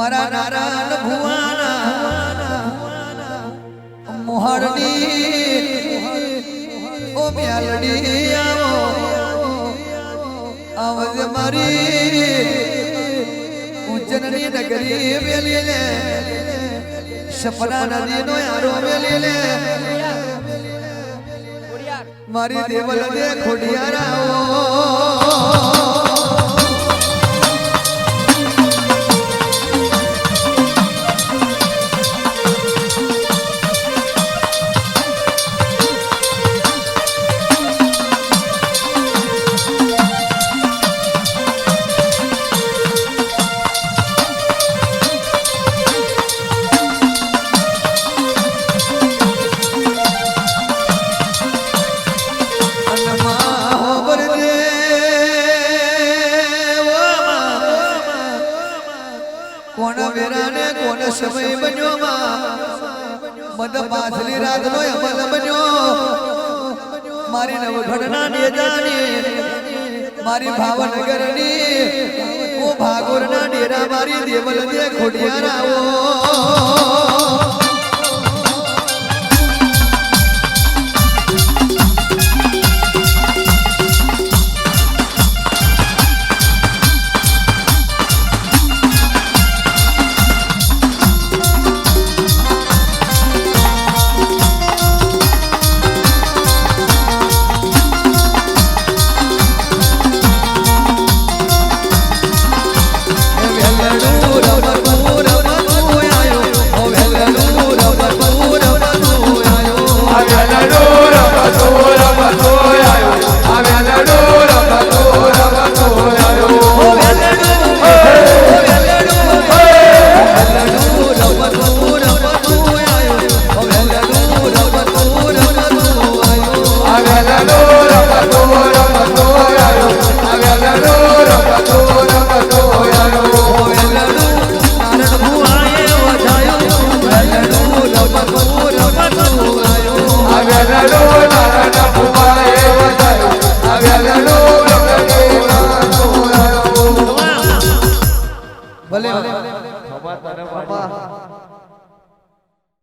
મારા નારાયણ ભુવાના મોહરની ઓ મ્યાલડી આવો આવજે મારી ઉજ્જૈનની નગરી વેલી લે સપના નદીનો યારો વેલી લે મારી દેવલ દે ખોડિયાર આવો સમય બન્યો મદ પાછલી રાત નો અમલ બન્યો મારી નવઘડના નેજાની મારી ભાવનગરની ઓ ભાગોરના ડેરા મારી દેવલ દે ખોડિયાર આવો